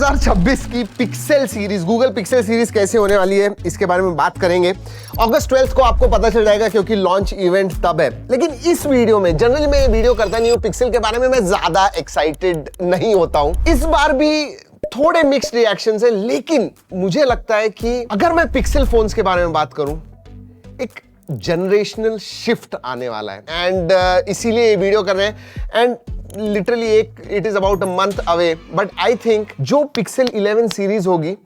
2026 की pixel series, Google pixel series कैसे होने वाली है इसके बारे में बात करेंगे। अगस्त 12 को आपको पता चल जाएगा क्योंकि लॉन्च इवेंट तब है। लेकिन इस वीडियो में, जनरली मैं ये वीडियो करता नहीं हूं पिक्सेल के बारे में, मैं ज्यादा एक्साइटेड नहीं होता हूं। इस बार भी थोड़े मिक्स्ड रिएक्शंस है, लेकिन मुझे लगता है कि अगर मैं पिक्सेल फोन्स के बारे में बात करूं, एक जनरेशनल शिफ्ट आने वाला है एंड इसीलिए ये वीडियो कर रहे हैं। And literally it is about a month away, but I think जो पिक्सेल 11 सीरीज होगी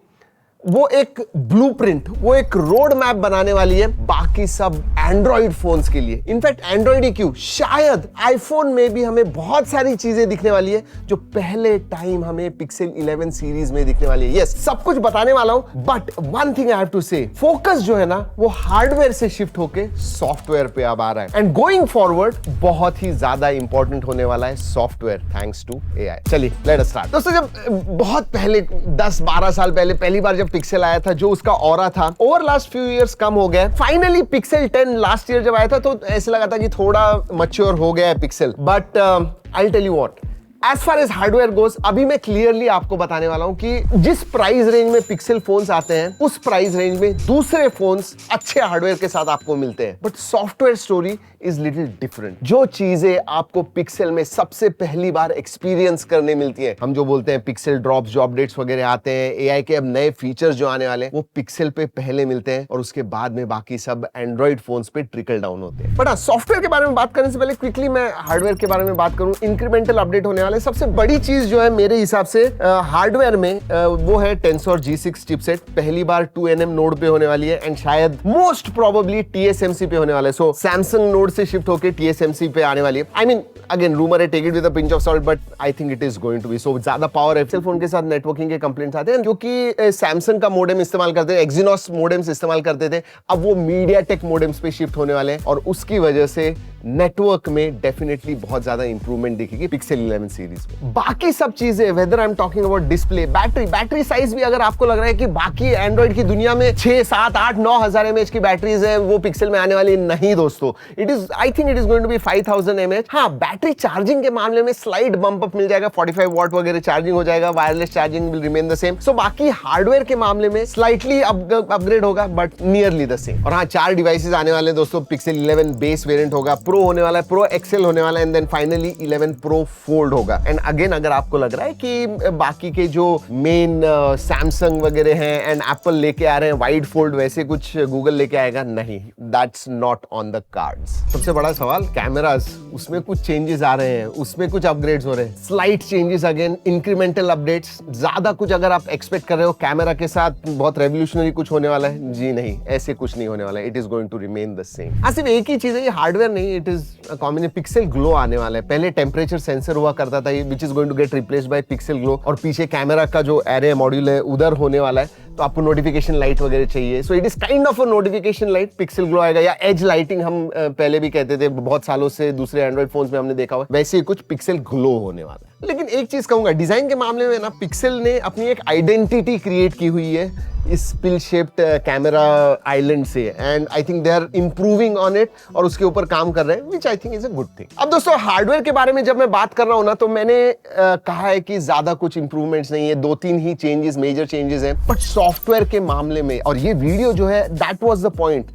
वो एक ब्लूप्रिंट, वो एक रोड मैप बनाने वाली है बाकी सब एंड्रॉइड फोन्स के लिए। इनफैक्ट एंड्रॉइड ही क्यों, शायद आईफोन में भी हमें बहुत सारी चीजें दिखने वाली है जो पहले टाइम हमें पिक्सेल 11 सीरीज में दिखने वाली है। यस, सब कुछ बताने वाला हूं, but one thing I have to say, focus जो है ना वो हार्डवेयर से शिफ्ट होके सॉफ्टवेयर पे अब आ रहा है। एंड गोइंग फॉरवर्ड बहुत ही ज्यादा इंपॉर्टेंट होने वाला है सॉफ्टवेयर, थैंक्स टू एआई। चलिए लेट अस स्टार्ट। दोस्तों, जब बहुत पहले 10-12 साल पहले पहली बार जब पिक्सेल आया था, जो उसका ऑरा था, ओवर लास्ट फ्यू इयर्स कम हो गया। फाइनली पिक्सेल 10 लास्ट ईयर जब आया था तो ऐसे लगा था कि थोड़ा मैच्योर हो गया है Pixel. But I tell you what, as far as hardware goes, अभी मैं क्लियरली आपको बताने वाला हूं कि जिस प्राइस रेंज में पिक्सेल फोन्स आते हैं उस प्राइस रेंज में दूसरे फोन्स अच्छे हार्डवेयर के साथ आपको मिलते हैं। But software story is little different. जो चीजें आपको पिक्सेल में सबसे पहली बार एक्सपीरियंस करने मिलती है, हम जो बोलते हैं पिक्सेल ड्रॉप्स, जो अपडेट्स वगैरह आते हैं, एआई के अब नए फीचर्स जो आने वाले हैं, वो पिक्सेल पे पहले मिलते हैं और उसके बाद में बाकी सब एंड्रॉइड फोन्स पे ट्रिकल डाउन होते हैं। बट सॉफ्टवेयर के बारे में बात करने से पहले क्विकली मैं हार्डवेयर के बारे में बात करूं। इंक्रीमेंटल अपडेट होने वाले। सबसे बड़ी चीज जो है मेरे हिसाब से हार्डवेयर में वो है टेंसोर G6 चिपसेट। पहली बार 2nm नोड पे होने वाली है एंड शायद मोस्ट प्रोबेबली TSMC पे होने वाला है। सो सैमसंग नोड से शिफ्ट होके TSMC पे आने वाली है। आई मीन अगेन रूमर है, take it with a pinch of salt, but I think it is going to be. So ज्यादा पावर है। फोन के साथ नेटवर्किंग के कंप्लेंट्स आते हैं क्योंकि सैमसंग का मोडेम इस्तेमाल करते थे, एक्सिनोस मोडेम्स इस्तेमाल करते थे, अब वो मीडियाटेक मोडेम्स पे शिफ्ट होने वाले हैं और उसकी वजह से नेटवर्क में डेफिनेटली बहुत ज्यादा इंप्रूवमेंट दिखेगी पिक्सेल 11 सीरीज में। बाकी सब चीजें, whether I am talking about display, battery size भी अगर आपको लग रहा है कि बाकी एंड्रॉइड की दुनिया में 6, 7, 8, 9,000 mAh की बैटरीज है, वो पिक्सेल में आने वाली नहीं दोस्तों। It is, I think it is going to be 5000 mAh। हाँ, बैटरी चार्जिंग के मामले में स्लाइड बम्प अप मिल जाएगा, 45 वॉट वगैरह चार्जिंग हो जाएगा, wireless charging will remain the same. So बाकी हार्डवेयर के मामले में स्लाइटली अपग्रेड होगा बट नियरली द सेम। और हाँ, 4 डिवाइसेस आने वाले हैं दोस्तों। पिक्सेल 11 बेस वेरिएंट होगा, प्रो होने वाला है, प्रो एक्सेल होने वाला है, and then finally 11 Pro Fold होगा। एंड अगेन अगर आपको लग रहा है कि बाकी के जो मेन सैमसंग वगैरह हैं एंड एप्पल लेके आ रहे हैं वाइड फोल्ड, वैसे कुछ गूगल लेके आएगा, नहीं, that's not on the cards. सबसे बड़ा सवाल कैमरास, उसमें कुछ चेंजेस आ रहे हैं, उसमें कुछ अपग्रेड्स हो रहे हैं, slight changes, again incremental updates. ज्यादा कुछ अगर आप एक्सपेक्ट कर रहे हो कैमरा के साथ बहुत रेवोल्यूशनरी कुछ होने वाला है, जी नहीं, ऐसे कुछ नहीं होने वाला है। It is going to remain the same. सिर्फ एक ही चीज है, ये हार्डवेयर नहीं, it is combination. Pixel Glow आने वाला है। पहले टेम्परेचर सेंसर हुआ करता था, which is going to get replaced by Pixel Glow, और पीछे कैमरा का जो एरे मॉड्यूल है उधर होने वाला है, तो आपको नोटिफिकेशन लाइट वगैरह चाहिए। So it is kind of a notification light, pixel glow आएगा, या एज लाइटिंग हम पहले भी कहते थे, बहुत सालों से दूसरे एंड्रॉइड फोन्स में हमने देखा हुआ, वैसे ही कुछ पिक्सेल ग्लो होने वाला है। लेकिन एक चीज कहूंगा, डिजाइन के मामले में ना पिक्सेल ने अपनी एक आइडेंटिटी क्रिएट की हुई है इस पिल शेप्ड कैमरा आइलैंड से, and I think they are improving on it और उसके ऊपर काम कर रहे हैं, which I think is a good thing. अब दोस्तों, हार्डवेयर के बारे में जब मैं बात कर रहा हूं ना, तो मैंने कहा है कि ज्यादा कुछ इंप्रूवमेंट्स नहीं है, 2-3 ही चेंजेस, मेजर चेंजेस हैं। बट सॉफ्टवेयर के मामले में, और ये वीडियो जो है that was the point,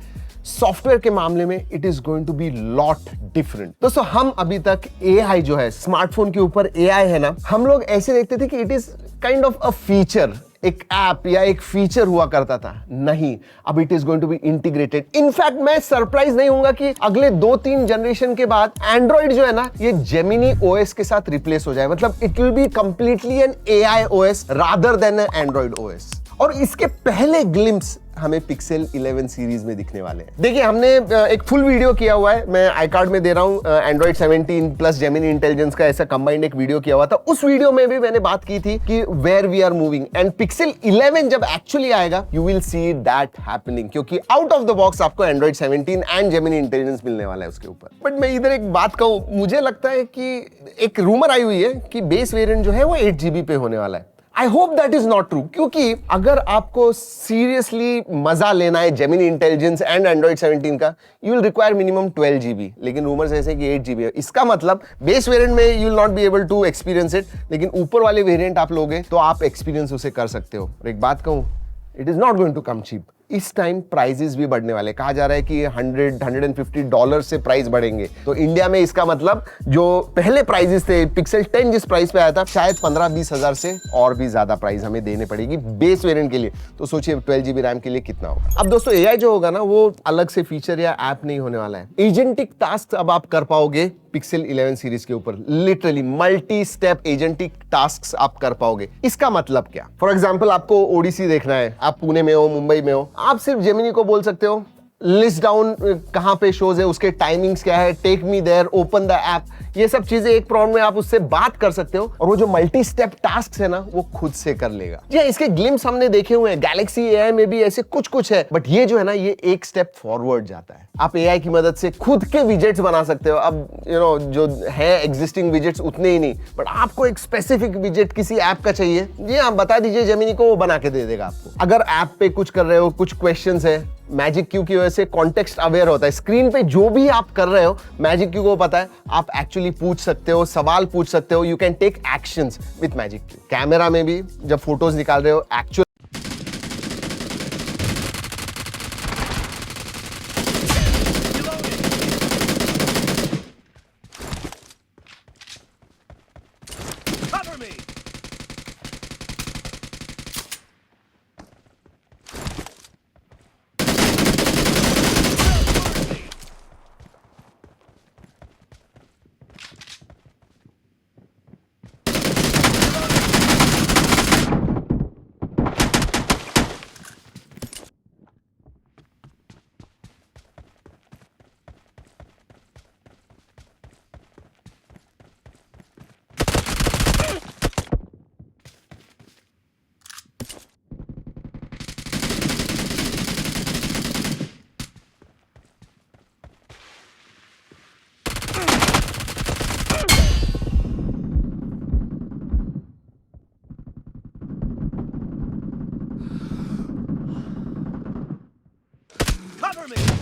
software के मामले में it is going to be lot different. दोस्तों, हम अभी तक एआई जो है, स्मार्टफोन के ऊपर एआई है ना, हम लोग ऐसे देखते थे कि it is kind of a feature, एक ऐप या एक फीचर हुआ करता था। नहीं, अब it is going to be integrated. In fact मैं सरप्राइज नहीं होऊंगा कि अगले 2-3 जनरेशन के बाद एंड्रॉइड जो है ना, ये जेमिनी ओएस के साथ रिप्लेस हो जाए। मतलब it will be completely an AI OS rather than an Android OS. और इसके पहले ग्लिम्स हमें पिक्सेल 11 सीरीज में दिखने वाले हैं। देखिए, हमने एक फुल वीडियो किया हुआ है, मैं आई कार्ड में दे रहा हूं, एंड्रॉइड 17 प्लस जेमिनी इंटेलिजेंस का ऐसा कंबाइंड एक वीडियो किया हुआ था। उस वीडियो में भी मैंने बात की थी कि where we are moving, and Pixel 11 जब एक्चुअली आएगा, you will see that happening, क्योंकि आउट ऑफ द बॉक्स आपको एंड्रॉइड 17 एंड जेमिनी इंटेलिजेंस मिलने वाला है उसके ऊपर। बट मैं इधर एक बात कहूं, मुझे लगता है कि एक रूमर आई हुई है कि बेस वेरिएंट जो है वो 8 GB पे होने वाला है। I hope that is not true, क्योंकि अगर आपको सीरियसली मजा लेना है जेमिनी इंटेलिजेंस एंड एंड्रॉइड 17 का, you will require minimum 12 GB, लेकिन रूमर्स ऐसे कि 8 GB है। इसका मतलब बेस वेरिएंट में you will not be able to experience it, लेकिन ऊपर वाले वेरिएंट आप लोगे तो आप एक्सपीरियंस उसे कर सकते हो। और एक बात कहूं, it is not going to come cheap. इस टाइम प्राइजेस भी बढ़ने वाले, कहा जा रहा है कि $100-150 से प्राइस बढ़ेंगे। तो इंडिया में इसका मतलब जो पहले प्राइजेस थे, पिक्सल 10 जिस प्राइस पे आया था, शायद 15-20 हजार से और भी ज्यादा प्राइस हमें देने पड़ेगी बेस वेरिएंट के लिए। तो सोचिए 12 GB रैम के लिए कितना होगा। अब दोस्तों एआई जो होगा ना, वो अलग से फीचर या ऐप नहीं होने वाला है। एजेंटिक टास्क अब आप कर पाओगे पिक्सल 11 सीरीज के ऊपर, literally multi step agentic task आप कर पाओगे। इसका मतलब क्या? फॉर एग्जाम्पल आपको ओडिसी देखना है, आप पुणे में हो, मुंबई में हो, आप सिर्फ जेमिनी को बोल सकते हो लिस्ट डाउन कहां पे शोज है, उसके टाइमिंग्स क्या है, take me there, open the app, ये सब चीजें एक प्रॉम्प्ट में आप उससे बात कर सकते हो और वो जो मल्टी स्टेप टास्क है ना, वो खुद से कर लेगा। जी इसके ग्लिम्स हमने देखे हुए हैं, गैलेक्सी एआई में भी ऐसे कुछ कुछ है, बट ये जो है ना, ये एक स्टेप फॉरवर्ड जाता है। आप एआई की मदद से खुद के विजेट्स बना सकते हो। अब जो है एग्जिस्टिंग विजेट्स उतने ही नहीं, बट आपको एक स्पेसिफिक विजेट किसी ऐप का चाहिए, जी आप बता दीजिए जेमिनी को, वो बना के दे देगा आपको। अगर ऐप पे कुछ कर रहे हो, कुछ क्वेश्चंस है, मैजिक क्यू की वजह से कॉन्टेक्स्ट अवेयर होता है, स्क्रीन पे जो भी आप कर रहे हो मैजिक क्यू को पता है, आप एक्चुअली पूछ सकते हो, सवाल पूछ सकते हो, you can take actions with Magic Cue. Camera में भी जब फोटोज निकाल रहे हो, एक्चुअल Cover me!